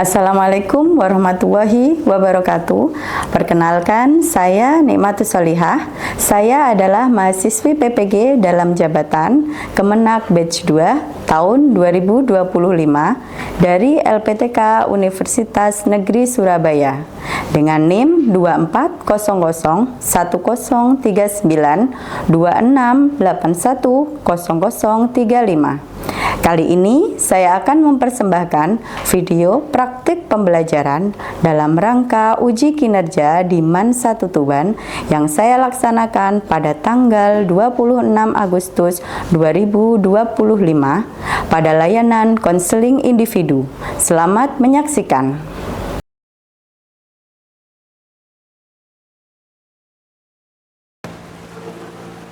Assalamualaikum warahmatullahi wabarakatuh. Perkenalkan, saya Nikmatus Solihah. Saya adalah mahasiswi PPG dalam jabatan Kemenak Batch 2 tahun 2025 dari LPTK Universitas Negeri Surabaya dengan NIM 24001081 Kali ini saya akan mempersembahkan video praktik pembelajaran dalam rangka uji kinerja di MAN 1 Tuban yang saya laksanakan pada tanggal 26 Agustus 2025 pada layanan konseling individu. Selamat menyaksikan.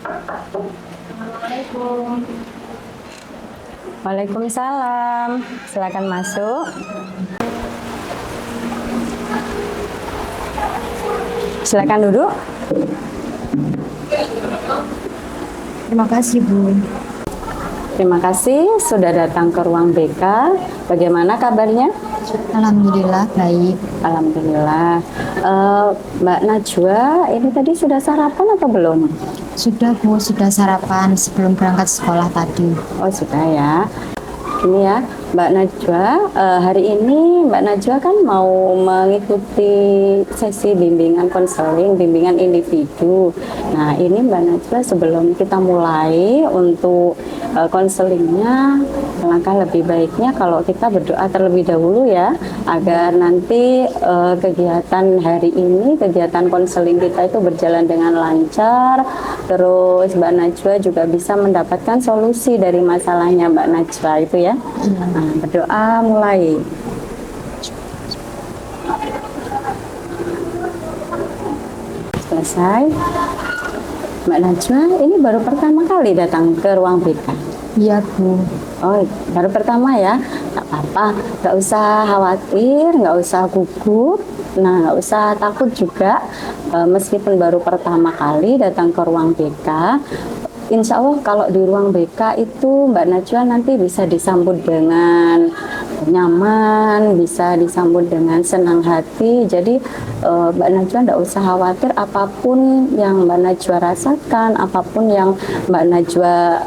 Assalamualaikum. Waalaikumsalam. Silakan masuk. Silakan duduk. Terima kasih, Bu. Terima kasih sudah datang ke ruang BK. Bagaimana kabarnya? Alhamdulillah baik. Alhamdulillah. Mbak Najwa, ini tadi sudah sarapan atau belum? Sudah, Bu, sudah sarapan sebelum berangkat sekolah tadi. Oh, sudah ya. Ini ya, Mbak Najwa, hari ini Mbak Najwa kan mau mengikuti sesi bimbingan konseling, bimbingan individu. Nah, ini Mbak Najwa sebelum kita mulai untuk konselingnya, langkah lebih baiknya kalau kita berdoa terlebih dahulu ya, agar nanti kegiatan hari ini, kegiatan konseling kita itu berjalan dengan lancar, terus Mbak Najwa juga bisa mendapatkan solusi dari masalahnya Mbak Najwa itu ya. Nah, berdoa mulai. Selesai. Mbak Najwa, ini baru pertama kali datang ke ruang BK? Iya, Bu. Oh, baru pertama ya? Nggak apa-apa, nggak usah khawatir, nggak usah gugup, nah nggak usah takut juga. Meskipun baru pertama kali datang ke ruang BK, Insya Allah kalau di ruang BK itu Mbak Najwa nanti bisa disambut dengan nyaman, bisa disambut dengan senang hati. Jadi Mbak Najwa tidak usah khawatir apapun yang Mbak Najwa rasakan, apapun yang Mbak Najwa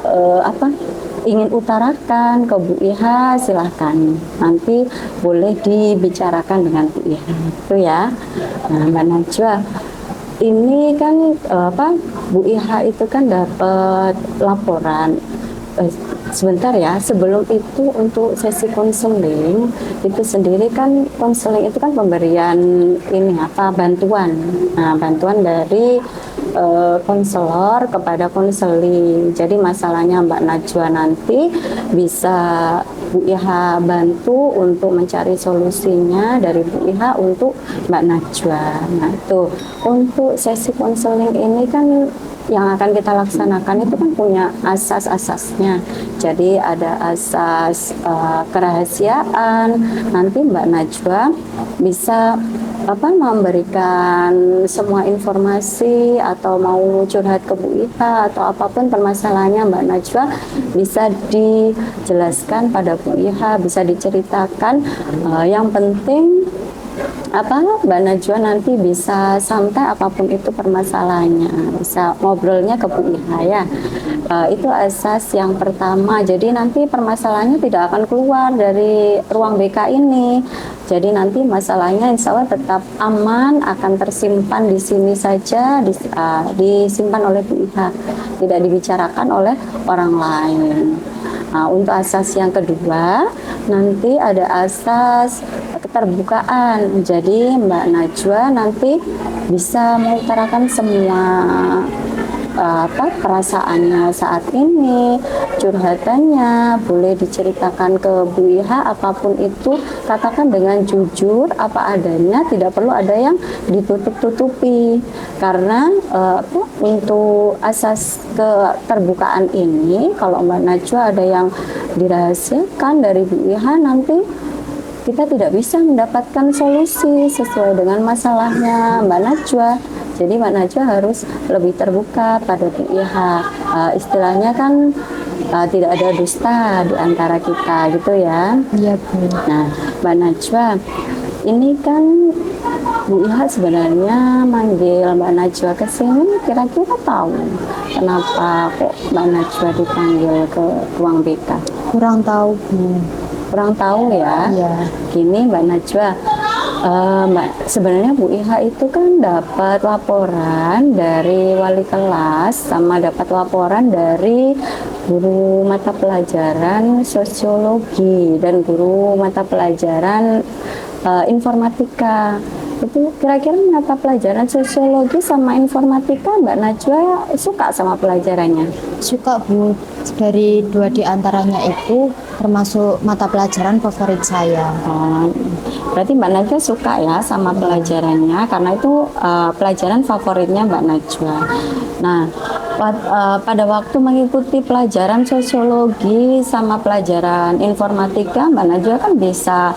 ingin utarakan ke Bu Iha, silahkan nanti boleh dibicarakan dengan Bu Iha itu ya. Nah, Mbak Najwa, ini kan Bu Iha itu kan dapat laporan. Sebentar ya, sebelum itu untuk sesi konseling itu sendiri kan, konseling itu kan pemberian bantuan. Nah, bantuan dari konselor kepada konseling. Jadi masalahnya Mbak Najwa nanti bisa Bu Iha bantu untuk mencari solusinya dari Bu Iha untuk Mbak Najwa. Nah, itu untuk sesi konseling ini kan yang akan kita laksanakan itu kan punya asas-asasnya. Jadi ada asas kerahasiaan. Nanti Mbak Najwa bisa memberikan semua informasi atau mau curhat ke Bu Iha atau apapun permasalahannya Mbak Najwa bisa dijelaskan pada Bu Iha, bisa diceritakan. Yang penting Mbak Najwa nanti bisa santai apapun itu permasalahannya, bisa ngobrolnya ke Bu Iha ya. Itu asas yang pertama. Jadi nanti permasalahannya tidak akan keluar dari ruang BK ini. Jadi nanti masalahnya insya Allah tetap aman, akan tersimpan di sini saja, disimpan oleh Bu Iha, tidak dibicarakan oleh orang lain. Nah, untuk asas yang kedua, nanti ada asas keterbukaan. Jadi Mbak Najwa nanti bisa mengutarakan semua perasaannya saat ini, curhatannya, boleh diceritakan ke Bu Iha, apapun itu katakan dengan jujur apa adanya, tidak perlu ada yang ditutup-tutupi. Karena untuk asas keterbukaan ini, kalau Mbak Najwa ada yang dirahasiakan dari Bu Iha, nanti kita tidak bisa mendapatkan solusi sesuai dengan masalahnya Mbak Najwa. Jadi Mbak Najwa harus lebih terbuka pada Bu Iha. Istilahnya kan tidak ada dusta di antara kita gitu ya. Iya Bu. Nah, Mbak Najwa, ini kan Bu Iha sebenarnya manggil Mbak Najwa ke sini, kira-kira tahu kenapa kok Mbak Najwa dipanggil ke ruang BK? Kurang tahu Bu. Kurang tahu ya. Iya. Gini Mbak Najwa, sebenarnya Bu Iha itu kan dapat laporan dari wali kelas sama dapat laporan dari guru mata pelajaran sosiologi dan guru mata pelajaran informatika. Itu kira-kira mata pelajaran sosiologi sama informatika Mbak Najwa suka sama pelajarannya? Suka Bu. Dari dua di antaranya itu termasuk mata pelajaran favorit saya. Berarti Mbak Najwa suka ya sama pelajarannya karena itu pelajaran favoritnya Mbak Najwa. Nah, pada waktu mengikuti pelajaran sosiologi sama pelajaran informatika, Mbak Najwa kan bisa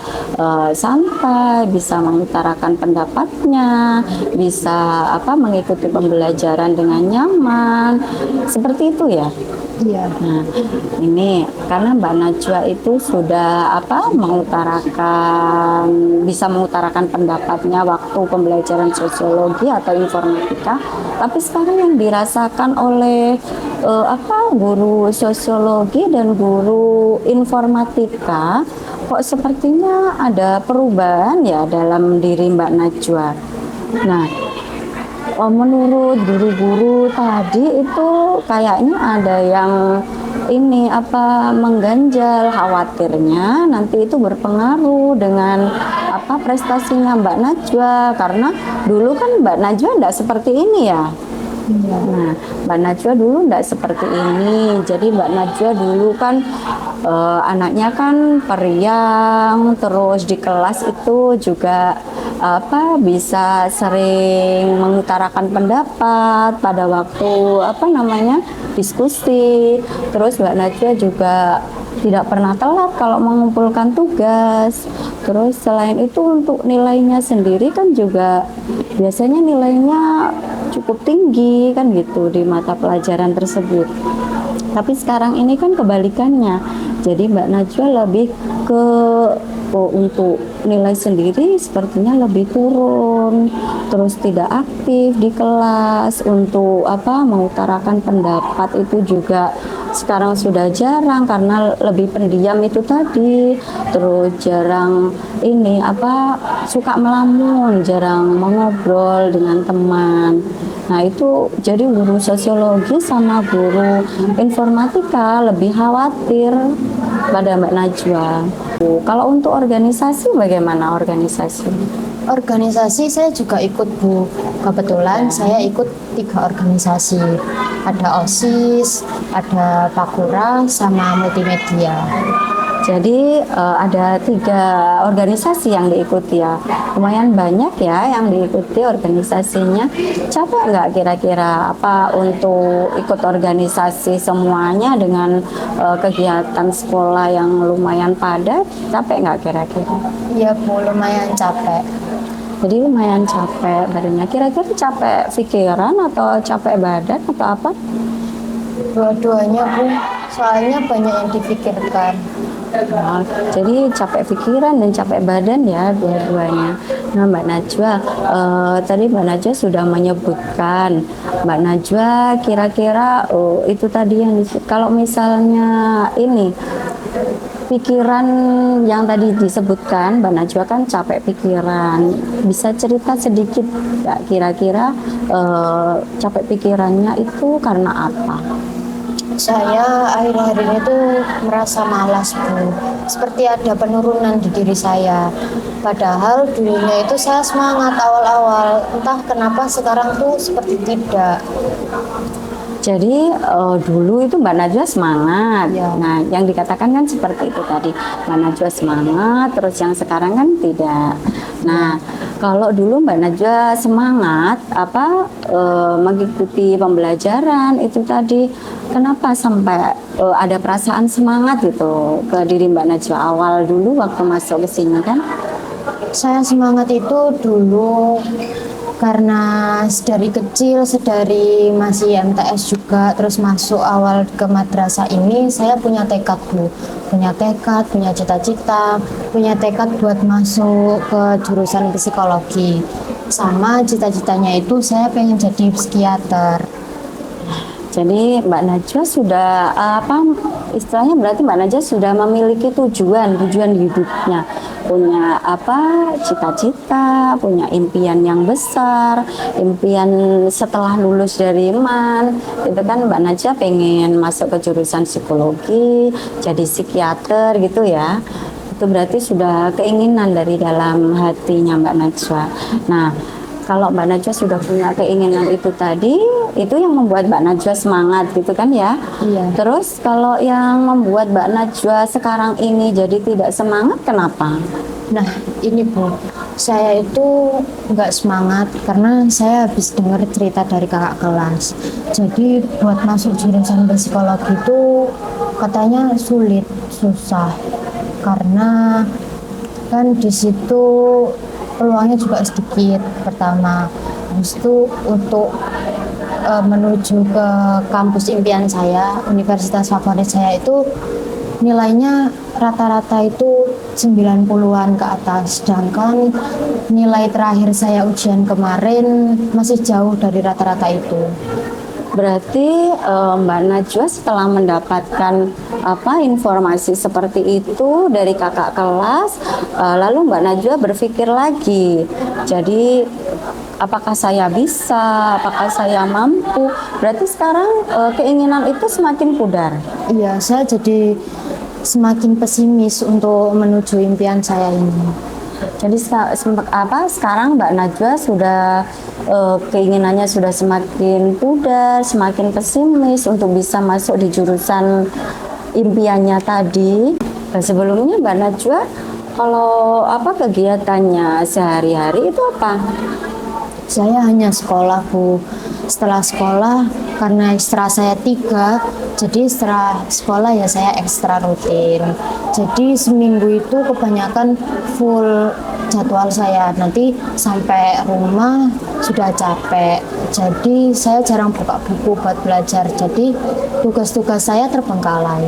santai, bisa mengutarakan pendapatnya, bisa mengikuti pembelajaran dengan nyaman, seperti itu ya. Iya. Nah, ini karena Mbak Najwa itu sudah bisa mengutarakan pendapatnya waktu pembelajaran sosiologi atau informatika, tapi sekarang yang dirasakan oleh guru sosiologi dan guru informatika kok sepertinya ada perubahan ya dalam diri Mbak Najwa. Nah, menurut guru-guru tadi itu kayaknya ada yang mengganjal, khawatirnya nanti itu berpengaruh dengan prestasinya Mbak Najwa, karena dulu kan Mbak Najwa tidak seperti ini ya. Nah, Mbak Najwa dulu tidak seperti ini. Jadi Mbak Najwa dulu kan anaknya kan periang, terus di kelas itu juga bisa sering mengutarakan pendapat pada waktu diskusi. Terus Mbak Najwa juga tidak pernah telat kalau mengumpulkan tugas. Terus selain itu untuk nilainya sendiri kan juga biasanya nilainya cukup tinggi kan gitu di mata pelajaran tersebut. Tapi sekarang ini kan kebalikannya. Jadi Mbak Najwa lebih ke untuk nilai sendiri sepertinya lebih turun, terus tidak aktif di kelas untuk mengutarakan pendapat itu juga sekarang sudah jarang karena lebih pendiam itu tadi, terus jarang suka melamun, jarang mengobrol dengan teman. Nah itu jadi guru sosiologi sama guru informatika lebih khawatir pada Mbak Najwa. Kalau untuk organisasi bagaimana organisasi? Organisasi saya juga ikut Bu. Kebetulan saya ikut 3 organisasi. Ada OSIS, ada Pakura, sama multimedia. Jadi ada 3 organisasi yang diikuti ya. Lumayan banyak ya yang diikuti organisasinya. Capek nggak kira-kira untuk ikut organisasi semuanya dengan kegiatan sekolah yang lumayan padat? Capek nggak kira-kira? Iya Bu, lumayan capek. Jadi lumayan capek badannya. Kira-kira capek pikiran atau capek badan atau apa? Dua-duanya Bu, soalnya banyak yang dipikirkan. Nah, jadi capek pikiran dan capek badan ya dua-duanya. Nah Mbak Najwa, tadi Mbak Najwa sudah menyebutkan. Mbak Najwa kira-kira itu tadi kalau misalnya ini pikiran yang tadi disebutkan, Mbak Najwa kan capek pikiran. Bisa cerita sedikit nggak kira-kira capek pikirannya itu karena apa? Saya akhir-akhir ini tuh merasa malas Bu, seperti ada penurunan di diri saya. Padahal dulunya itu saya semangat awal-awal, entah kenapa sekarang tuh seperti tidak. Jadi dulu itu Mbak Najwa semangat. Ya. Nah, yang dikatakan kan seperti itu tadi. Mbak Najwa semangat, terus yang sekarang kan tidak. Nah, kalau dulu Mbak Najwa semangat mengikuti pembelajaran itu tadi, kenapa sampai ada perasaan semangat gitu ke diri Mbak Najwa awal dulu waktu masuk ke sini kan? Saya semangat itu dulu Karena dari kecil, sedari masih MTS juga, terus masuk awal ke madrasah ini, saya punya tekad Bu, punya tekad, punya cita-cita, punya tekad buat masuk ke jurusan psikologi. Sama cita-citanya itu saya pengen jadi psikiater. Jadi Mbak Najwa sudah apa istilahnya berarti Mbak Najwa sudah memiliki tujuan hidupnya, punya apa cita-cita, punya impian yang besar, impian setelah lulus dari MAN, itu kan Mbak Najwa pengen masuk ke jurusan psikologi, jadi psikiater gitu ya. Itu berarti sudah keinginan dari dalam hatinya Mbak Najwa. Nah, kalau Mbak Najwa sudah punya keinginan itu tadi, itu yang membuat Mbak Najwa semangat gitu kan ya. Iya. Terus kalau yang membuat Mbak Najwa sekarang ini jadi tidak semangat, kenapa? Nah, ini Bu, saya itu nggak semangat karena saya habis dengar cerita dari kakak kelas. Jadi buat masuk jurusan psikologi itu katanya sulit, susah. Karena kan di situ peluangnya juga sedikit pertama. Habis itu untuk menuju ke kampus impian saya, universitas favorit saya itu nilainya rata-rata itu 90-an ke atas, sedangkan nilai terakhir saya ujian kemarin masih jauh dari rata-rata itu. Berarti Mbak Najwa setelah mendapatkan apa informasi seperti itu dari kakak kelas, lalu Mbak Najwa berpikir lagi. Jadi apakah saya bisa, apakah saya mampu? Berarti sekarang keinginan itu semakin pudar. Iya, saya jadi semakin pesimis untuk menuju impian saya ini. Jadi sekarang Mbak Najwa sudah keinginannya sudah semakin pudar, semakin pesimis untuk bisa masuk di jurusan impiannya tadi. Dan sebelumnya Mbak Najwa kalau apa kegiatannya sehari-hari itu apa? Saya hanya sekolah Bu. Setelah sekolah, karena ekstra saya 3, jadi setelah sekolah ya saya ekstra rutin. Jadi seminggu itu kebanyakan full jadwal saya. Nanti sampai rumah sudah capek. Jadi saya jarang buka buku buat belajar. Jadi tugas-tugas saya terbengkalai.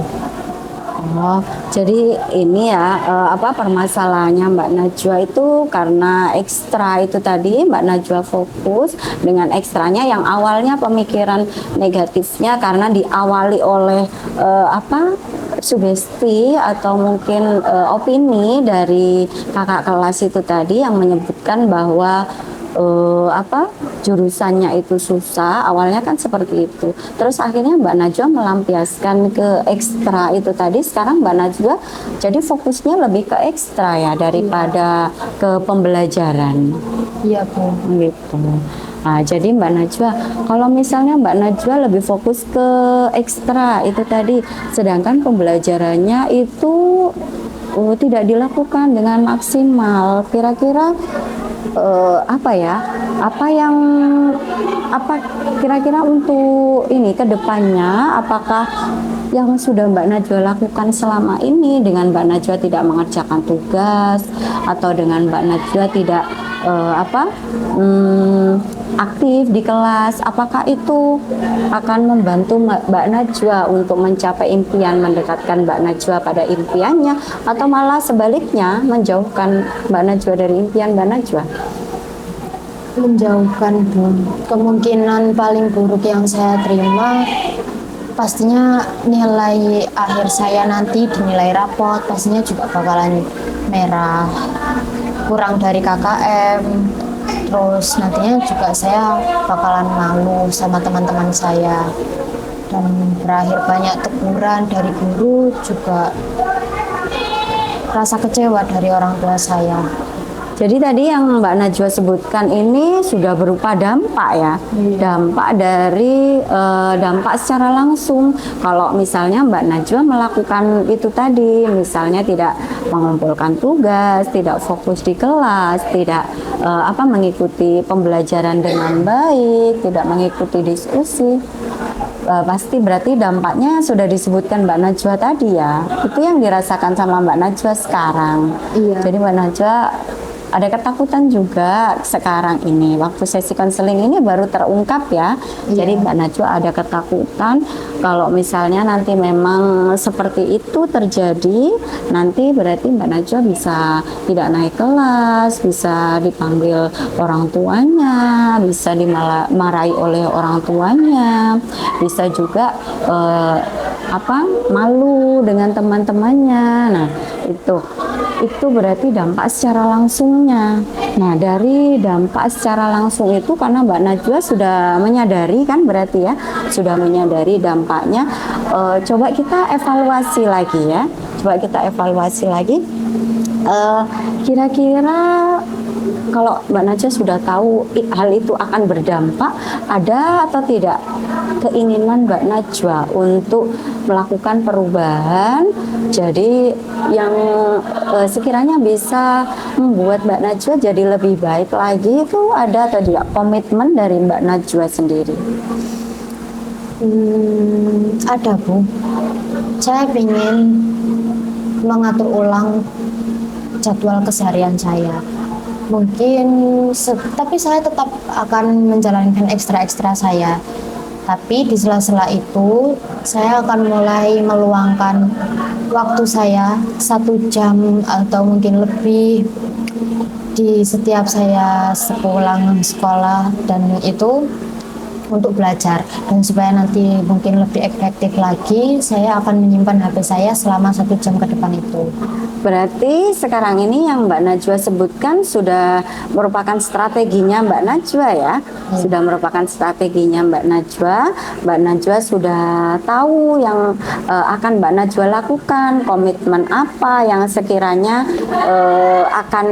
Oh, jadi ini ya apa permasalahannya Mbak Najwa itu karena ekstra itu tadi Mbak Najwa fokus dengan ekstranya yang awalnya pemikiran negatifnya karena diawali oleh apa sugesti atau mungkin opini dari kakak kelas itu tadi yang menyebutkan bahwa apa jurusannya itu susah, awalnya kan seperti itu. Terus akhirnya Mbak Najwa melampiaskan ke ekstra itu tadi. Sekarang Mbak Najwa jadi fokusnya lebih ke ekstra ya daripada ke pembelajaran. Iya Bu. Gitu. Nah, jadi Mbak Najwa, kalau misalnya Mbak Najwa lebih fokus ke ekstra itu tadi, sedangkan pembelajarannya itu tidak dilakukan dengan maksimal. Kira-kira apa ya? Apa kira-kira untuk ini ke depannya apakah yang sudah Mbak Najwa lakukan selama ini dengan Mbak Najwa tidak mengerjakan tugas atau dengan Mbak Najwa tidak aktif di kelas, apakah itu akan membantu Mbak Najwa untuk mencapai impian, mendekatkan Mbak Najwa pada impiannya, atau malah sebaliknya menjauhkan Mbak Najwa dari impian Mbak Najwa? Menjauhkan Bu. Kemungkinan paling buruk yang saya terima pastinya nilai akhir saya nanti dinilai rapot pastinya juga bakalan merah, kurang dari KKM. Terus nantinya juga saya bakalan malu sama teman-teman saya, dan berakhir banyak teguran dari guru, juga rasa kecewa dari orang tua saya. Jadi tadi yang Mbak Najwa sebutkan ini sudah berupa dampak ya, dampak dari dampak secara langsung. Kalau misalnya Mbak Najwa melakukan itu tadi, misalnya tidak mengumpulkan tugas, tidak fokus di kelas, tidak mengikuti pembelajaran dengan baik, tidak mengikuti diskusi, pasti berarti dampaknya sudah disebutkan Mbak Najwa tadi ya. Itu yang dirasakan sama Mbak Najwa sekarang. Iya. Jadi Mbak Najwa ada ketakutan juga sekarang ini. Waktu sesi konseling ini baru terungkap ya. Jadi Mbak Najwa ada ketakutan kalau misalnya nanti memang seperti itu terjadi, nanti berarti Mbak Najwa bisa tidak naik kelas, bisa dipanggil orang tuanya, bisa dimarahi oleh orang tuanya, bisa juga malu dengan teman-temannya. Nah, itu berarti dampak secara langsungnya. Nah, dari dampak secara langsung itu karena Mbak Najwa sudah menyadari kan berarti ya, sudah menyadari dampaknya. Coba kita evaluasi lagi ya. Coba kita evaluasi lagi. Kira-kira kalau Mbak Najwa sudah tahu hal itu akan berdampak, ada atau tidak keinginan Mbak Najwa untuk melakukan perubahan jadi yang sekiranya bisa membuat Mbak Najwa jadi lebih baik lagi, itu ada atau tidak komitmen dari Mbak Najwa sendiri? Ada Bu, saya ingin mengatur ulang jadwal keseharian saya. Mungkin, tapi saya tetap akan menjalankan ekstra-ekstra saya. Tapi di sela-sela itu, saya akan mulai meluangkan waktu saya 1 jam atau mungkin lebih di setiap saya sepulang sekolah, dan itu untuk belajar. Dan supaya nanti mungkin lebih efektif lagi, saya akan menyimpan HP saya selama 1 jam ke depan itu. Berarti sekarang ini yang Mbak Najwa sebutkan sudah merupakan strateginya Mbak Najwa ya, sudah merupakan strateginya Mbak Najwa. Mbak Najwa sudah tahu yang akan Mbak Najwa lakukan, komitmen apa yang sekiranya akan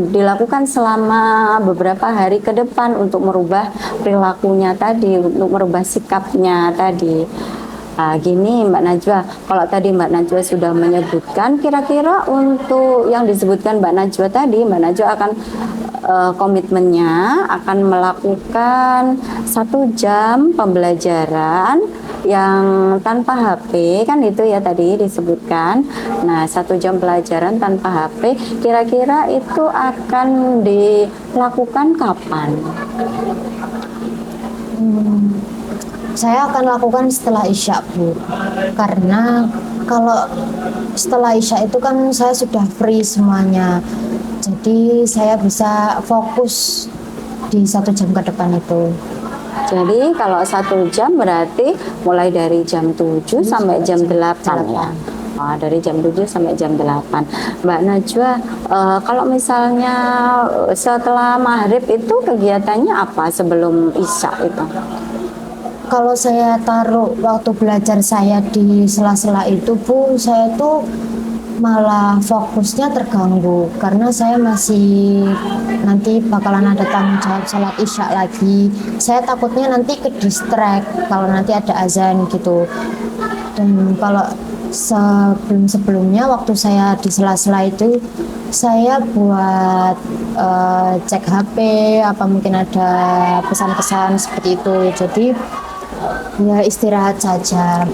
dilakukan selama beberapa hari ke depan untuk merubah perilakunya tadi, untuk merubah sikapnya tadi. Gini Mbak Najwa, kalau tadi Mbak Najwa sudah menyebutkan, kira-kira untuk yang disebutkan Mbak Najwa tadi, Mbak Najwa akan komitmennya akan melakukan 1 jam pembelajaran yang tanpa HP, kan itu ya tadi disebutkan. Nah, 1 jam pelajaran tanpa HP, kira-kira itu akan dilakukan kapan? Saya akan lakukan setelah Isya Bu, karena kalau setelah Isya itu kan saya sudah free semuanya, jadi saya bisa fokus di 1 jam ke depan itu. Jadi kalau 1 jam berarti mulai dari jam 7 sampai jam 8 ya. Dari jam 7 sampai jam 8. Mbak Najwa, kalau misalnya setelah maghrib itu kegiatannya apa sebelum Isya itu? Kalau saya taruh waktu belajar saya di sela-sela itu Bu, saya tuh malah fokusnya terganggu karena saya masih nanti bakalan ada tanggung jawab sholat Isya lagi. Saya takutnya nanti ke distract kalau nanti ada azan gitu. Dan kalau sebelum-sebelumnya waktu saya di sela-sela itu saya buat cek HP, apa mungkin ada pesan-pesan seperti itu. Jadi ya istirahat saja.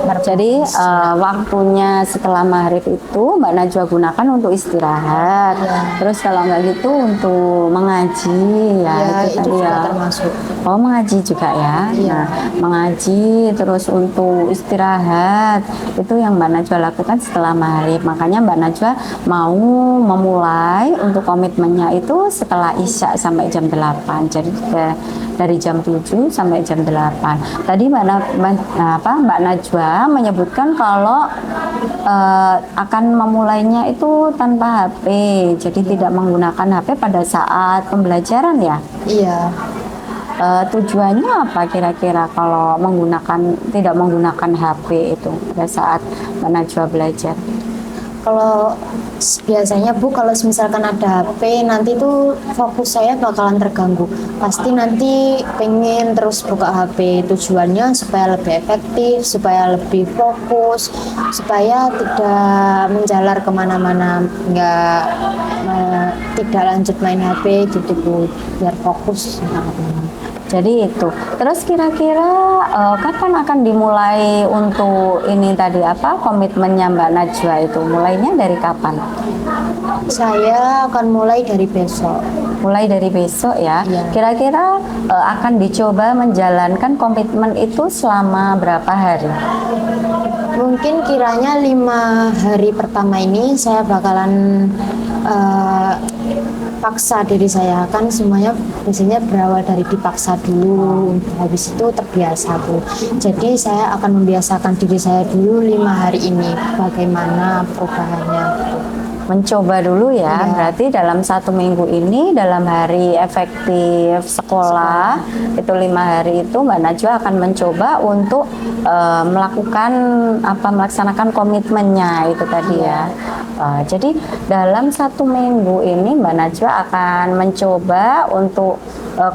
Jadi waktunya setelah maghrib itu Mbak Najwa gunakan untuk istirahat. Terus kalau nggak gitu untuk mengaji ya, itu tadi ya. Termasuk. Oh, mengaji juga ya. Nah, mengaji terus untuk istirahat itu yang Mbak Najwa lakukan setelah maghrib. Makanya Mbak Najwa mau memulai untuk komitmennya itu setelah Isya sampai jam 8. Jadi dari jam 7 sampai jam 8. Tadi Mbak Najwa menyebutkan kalau akan memulainya itu tanpa HP, jadi tidak menggunakan HP pada saat pembelajaran ya? Iya. Tujuannya apa kira-kira kalau tidak menggunakan HP itu pada saat Mbak Najwa belajar? Kalau biasanya Bu, kalau misalkan ada HP nanti tuh fokus saya bakalan terganggu. Pasti nanti pengen terus buka HP. Tujuannya supaya lebih efektif, supaya lebih fokus, supaya tidak menjalar kemana-mana, tidak lanjut main HP gitu Bu, biar fokus. Jadi itu. Terus kira-kira kapan akan dimulai untuk ini tadi apa komitmennya Mbak Najwa itu? Mulainya dari kapan? Saya akan mulai dari besok. Mulai dari besok ya. Iya. Kira-kira akan dicoba menjalankan komitmen itu selama berapa hari? Mungkin kiranya 5 hari pertama ini saya bakalan paksa diri saya, kan semuanya biasanya berawal dari dipaksa dulu, habis itu terbiasa Bu. Jadi saya akan membiasakan diri saya dulu 5 hari ini bagaimana perubahannya. Mencoba dulu ya, Iya. berarti dalam 1 minggu ini, dalam hari efektif sekolah, itu 5 hari itu Mbak Najwa akan mencoba untuk melaksanakan komitmennya itu tadi ya. Jadi dalam 1 minggu ini Mbak Najwa akan mencoba untuk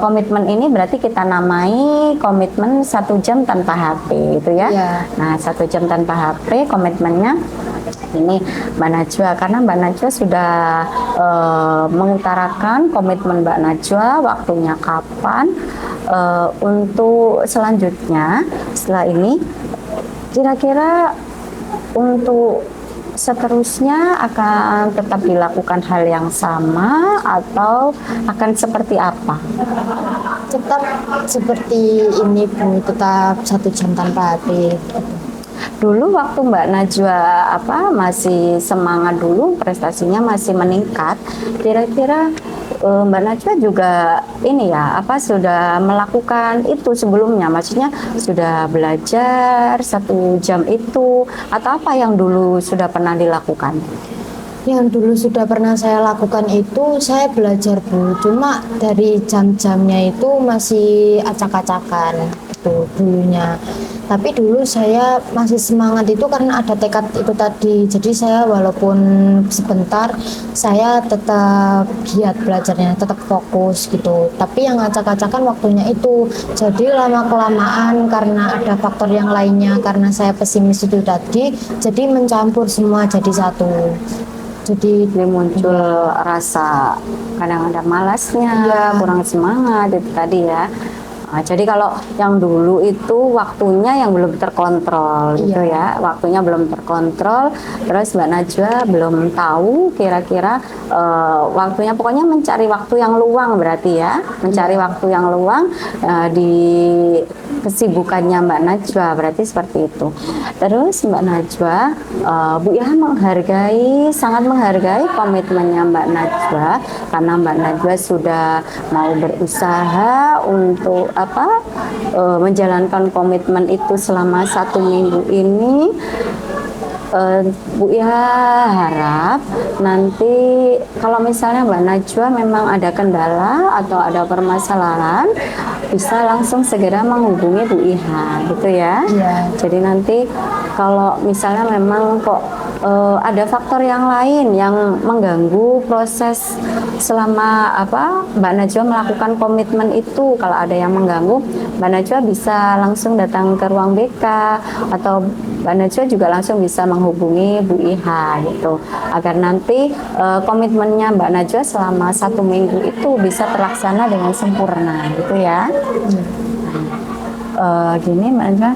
komitmen ini berarti kita namai komitmen 1 jam tanpa HP itu ya. Iya. Nah 1 jam tanpa HP komitmennya ini Mbak Najwa, karena Mbak Najwa sudah mengutarakan komitmen Mbak Najwa waktunya kapan. Untuk selanjutnya setelah ini kira-kira untuk seterusnya akan tetap dilakukan hal yang sama atau akan seperti apa? Tetap seperti ini Bu, tetap 1 jam tanpa HP. Dulu waktu Mbak Najwa masih semangat dulu, prestasinya masih meningkat. Kira-kira Mbak Najwa juga ini ya sudah melakukan itu sebelumnya, maksudnya sudah belajar 1 jam itu atau apa yang dulu sudah pernah dilakukan? Yang dulu sudah pernah saya lakukan itu saya belajar Bu, cuma dari jam-jamnya itu masih acak-acakan itu dulunya. Tapi dulu saya masih semangat itu karena ada tekad itu tadi. Jadi saya walaupun sebentar saya tetap giat belajarnya, tetap fokus gitu. Tapi yang acak-acakan waktunya itu. Jadi lama-kelamaan karena ada faktor yang lainnya, karena saya pesimis itu tadi, jadi mencampur semua jadi satu. Jadi muncul rasa kadang-kadang malasnya, Iya. kurang semangat itu tadi ya. Jadi kalau yang dulu itu waktunya yang belum terkontrol gitu ya, waktunya belum terkontrol, terus Mbak Najwa belum tahu kira-kira waktunya, pokoknya mencari waktu yang luang berarti ya, mencari waktu yang luang di kesibukannya Mbak Najwa, berarti seperti itu. Terus Mbak Najwa, Bu Ilham sangat menghargai komitmennya Mbak Najwa, karena Mbak Najwa sudah mau berusaha untuk menjalankan komitmen itu selama 1 minggu ini. Bu Iha harap nanti kalau misalnya Mbak Najwa memang ada kendala atau ada permasalahan, bisa langsung segera menghubungi Bu Iha gitu ya. Iya. Jadi nanti kalau misalnya memang kok ada faktor yang lain yang mengganggu proses selama Mbak Najwa melakukan komitmen itu, kalau ada yang mengganggu, Mbak Najwa bisa langsung datang ke ruang BK atau Mbak Najwa juga langsung bisa menghubungi Bu Iha gitu, agar nanti komitmennya Mbak Najwa selama 1 minggu itu bisa terlaksana dengan sempurna gitu ya. Gini Mbak Najwa,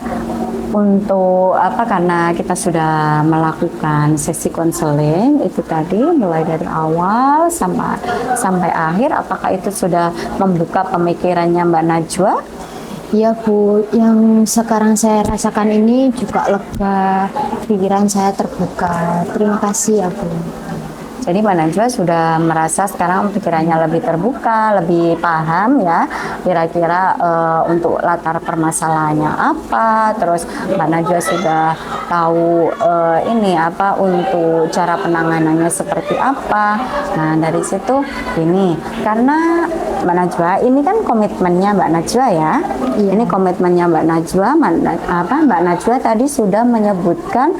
untuk karena kita sudah melakukan sesi konseling itu tadi mulai dari awal sampai akhir, apakah itu sudah membuka pemikirannya Mbak Najwa? Iya Bu, yang sekarang saya rasakan ini juga lega, pikiran saya terbuka. Terima kasih ya Bu. Jadi Mbak Najwa sudah merasa sekarang pikirannya lebih terbuka, lebih paham ya, kira-kira untuk latar permasalahannya apa, terus Mbak Najwa sudah tahu untuk cara penanganannya seperti apa. Nah dari situ ini, karena Mbak Najwa ini kan komitmennya Mbak Najwa ya. Iya. Ini komitmennya Mbak Najwa. Mbak Najwa tadi sudah menyebutkan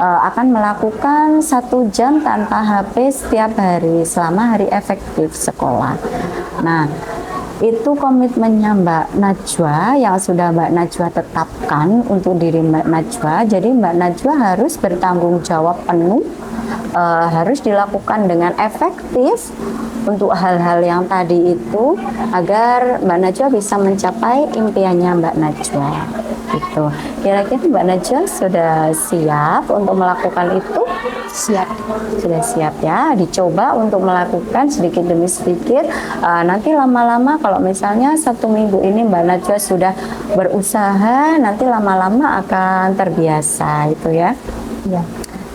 akan melakukan 1 jam tanpa HP setiap hari selama hari efektif sekolah. Nah, itu komitmennya Mbak Najwa yang sudah Mbak Najwa tetapkan untuk diri Mbak Najwa. Jadi Mbak Najwa harus bertanggung jawab penuh, harus dilakukan dengan efektif untuk hal-hal yang tadi itu agar Mbak Najwa bisa mencapai impiannya Mbak Najwa. Gitu. Kira-kira Mbak Najwa sudah siap untuk melakukan itu? Siap. Sudah siap ya, dicoba untuk melakukan sedikit demi sedikit. Nanti lama-lama kalau misalnya 1 minggu ini Mbak Najwa sudah berusaha, nanti lama-lama akan terbiasa itu ya. Ya.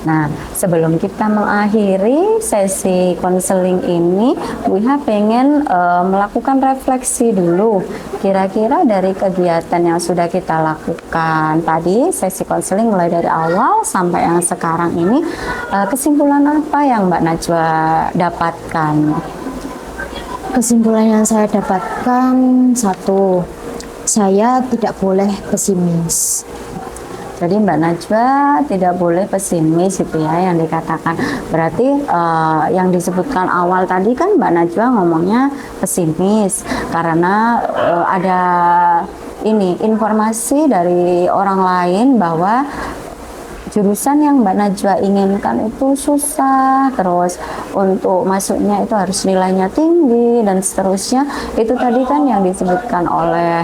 Nah, sebelum kita mengakhiri sesi konseling ini, Bu Iha pengen melakukan refleksi dulu. Kira-kira dari kegiatan yang sudah kita lakukan tadi, sesi konseling mulai dari awal sampai yang sekarang ini, kesimpulan apa yang Mbak Najwa dapatkan? Kesimpulan yang saya dapatkan, satu, saya tidak boleh pesimis. Jadi Mbak Najwa tidak boleh pesimis itu ya yang dikatakan. Berarti yang disebutkan awal tadi kan Mbak Najwa ngomongnya pesimis karena ada ini informasi dari orang lain bahwa jurusan yang Mbak Najwa inginkan itu susah, terus untuk masuknya itu harus nilainya tinggi dan seterusnya. Itu tadi kan yang disebutkan oleh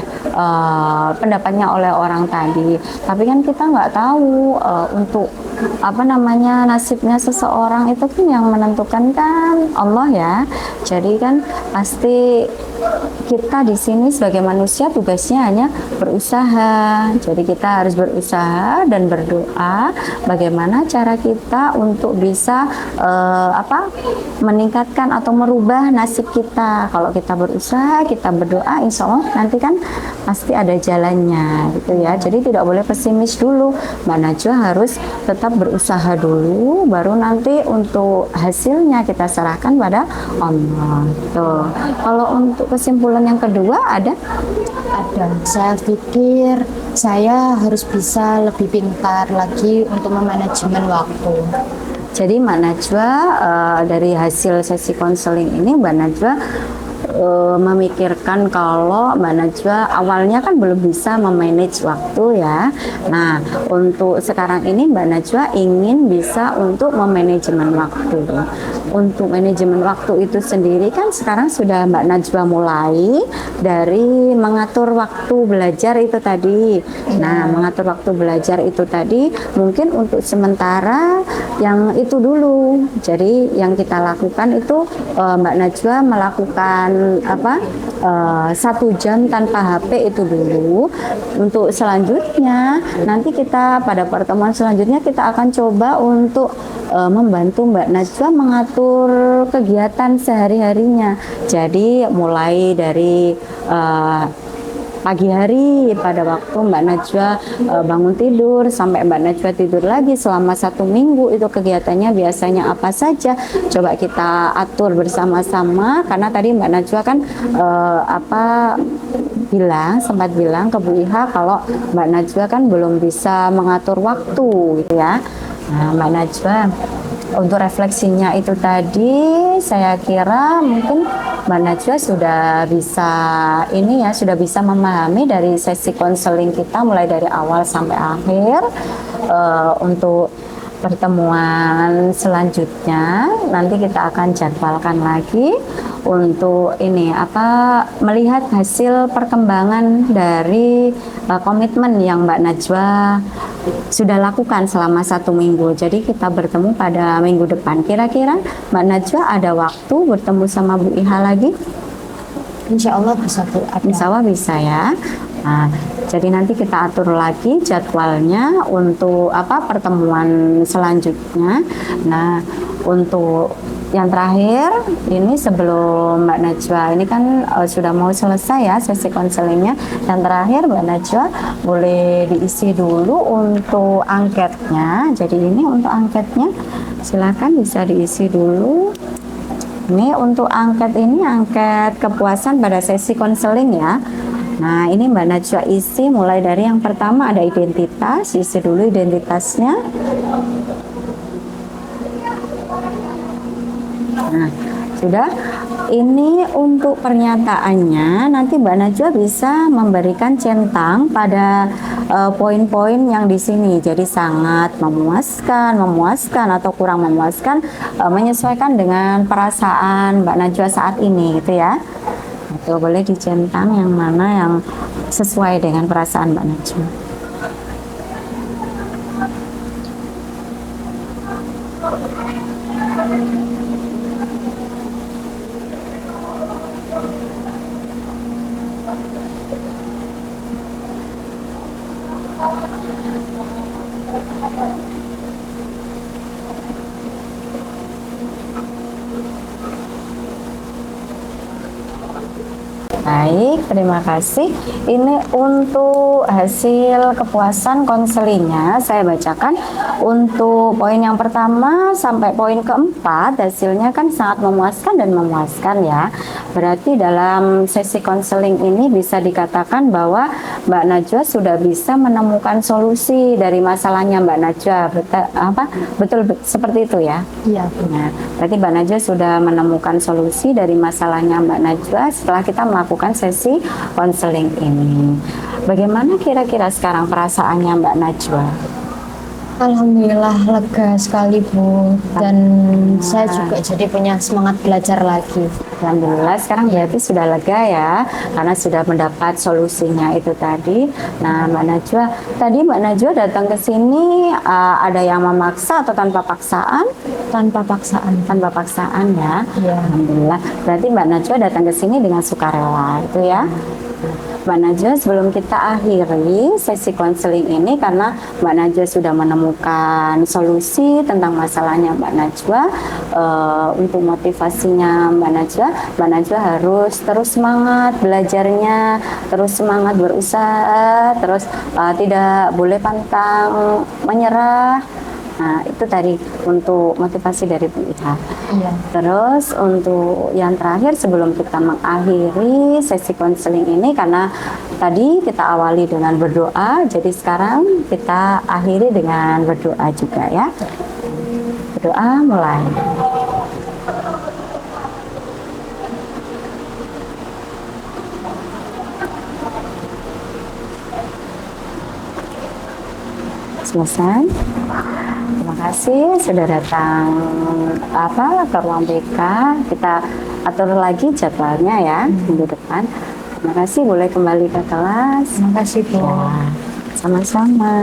pendapatnya oleh orang tadi. Tapi kan kita nggak tahu untuk nasibnya seseorang itu kan yang menentukan kan Allah ya. Jadi kan pasti kita di sini sebagai manusia tugasnya hanya berusaha. Jadi kita harus berusaha dan berdoa bagaimana cara kita untuk bisa meningkatkan atau merubah nasib kita. Kalau kita berusaha, kita berdoa, insya Allah nanti kan pasti ada jalannya gitu ya. Jadi tidak boleh pesimis dulu. Mbak Najwa harus tetap berusaha dulu, baru nanti untuk hasilnya kita serahkan pada Allah. Tuh. Kalau untuk kesimpulan yang kedua ada? Ada. Saya pikir saya harus bisa lebih pintar lagi untuk memanajemen waktu. Jadi Mbak Najwa dari hasil sesi konseling ini Mbak Najwa memikirkan kalau Mbak Najwa awalnya kan belum bisa memanage waktu ya. Nah, untuk sekarang ini Mbak Najwa ingin bisa untuk memanajemen waktu. Untuk manajemen waktu itu sendiri kan sekarang sudah Mbak Najwa mulai dari mengatur waktu belajar itu tadi. Nah, mengatur waktu belajar itu tadi mungkin untuk sementara yang itu dulu. Jadi yang kita lakukan itu Mbak Najwa melakukan 1 jam tanpa HP itu dulu. Untuk selanjutnya nanti kita pada pertemuan selanjutnya kita akan coba untuk membantu Mbak Najwa mengatur kegiatan sehari-harinya. Jadi mulai dari pagi hari pada waktu Mbak Najwa bangun tidur sampai Mbak Najwa tidur lagi selama 1 minggu itu kegiatannya biasanya apa saja, coba kita atur bersama-sama. Karena tadi Mbak Najwa kan sempat bilang ke Bu Iha kalau Mbak Najwa kan belum bisa mengatur waktu gitu ya. Nah, Mbak Najwa untuk refleksinya itu tadi saya kira mungkin Mbak Najwa sudah bisa memahami dari sesi konseling kita mulai dari awal sampai akhir. Untuk pertemuan selanjutnya nanti kita akan jadwalkan lagi untuk melihat hasil perkembangan dari komitmen yang Mbak Najwa sudah lakukan selama 1 minggu. Jadi kita bertemu pada minggu depan. Kira-kira Mbak Najwa ada waktu bertemu sama Bu Iha lagi? Insya Allah bisa Bu. Insya Allah bisa ya. Nah, jadi nanti kita atur lagi jadwalnya untuk pertemuan selanjutnya. Nah, untuk yang terakhir ini sebelum Mbak Najwa ini kan sudah mau selesai ya sesi konselingnya. Yang terakhir Mbak Najwa boleh diisi dulu untuk angketnya. Jadi ini untuk angketnya silakan bisa diisi dulu. Ini untuk angket kepuasan pada sesi konseling ya. Nah, ini Mbak Najwa isi mulai dari yang pertama ada identitas, isi dulu identitasnya. Nah, Sudah. Ini untuk pernyataannya, nanti Mbak Najwa bisa memberikan centang pada poin-poin yang di sini. Jadi sangat memuaskan, memuaskan atau kurang memuaskan, menyesuaikan dengan perasaan Mbak Najwa saat ini, gitu ya. Itu boleh dicentang yang mana yang sesuai dengan perasaan Mbak Najwa. Baik, terima kasih. Ini untuk hasil kepuasan konselingnya saya bacakan. Untuk poin yang pertama sampai poin keempat hasilnya kan sangat memuaskan dan memuaskan ya. Berarti dalam sesi konseling ini bisa dikatakan bahwa Mbak Najwa sudah bisa menemukan solusi dari masalahnya Mbak Najwa. Betul seperti itu ya? Iya. Nah, berarti Mbak Najwa sudah menemukan solusi dari masalahnya Mbak Najwa setelah kita melakukan sesi konseling ini. Bagaimana kira-kira sekarang perasaannya Mbak Najwa? Alhamdulillah lega sekali Bu, dan saya juga jadi punya semangat belajar lagi. Alhamdulillah sekarang berarti sudah lega ya, karena sudah mendapat solusinya itu tadi. Nah Mbak Najwa, tadi Mbak Najwa datang ke sini ada yang memaksa atau tanpa paksaan? Tanpa paksaan. Tanpa paksaan ya. Iya. Alhamdulillah. Berarti Mbak Najwa datang ke sini dengan sukarela itu ya. Mbak Najwa, sebelum kita akhiri sesi konseling ini, karena Mbak Najwa sudah menemukan solusi tentang masalahnya Mbak Najwa, untuk motivasinya Mbak Najwa harus terus semangat belajarnya, terus semangat berusaha, terus tidak boleh pantang menyerah. Nah, itu tadi untuk motivasi dari Bu Iha. Iya. Terus untuk yang terakhir sebelum kita mengakhiri sesi konseling ini, karena tadi kita awali dengan berdoa, jadi sekarang kita akhiri dengan berdoa juga ya. Berdoa mulai. Selesai. Terima kasih sudah datang ke ruang BK. Kita atur lagi jadwalnya ya minggu depan. Terima kasih, boleh kembali ke kelas. Terima kasih Bu. Ya, sama-sama.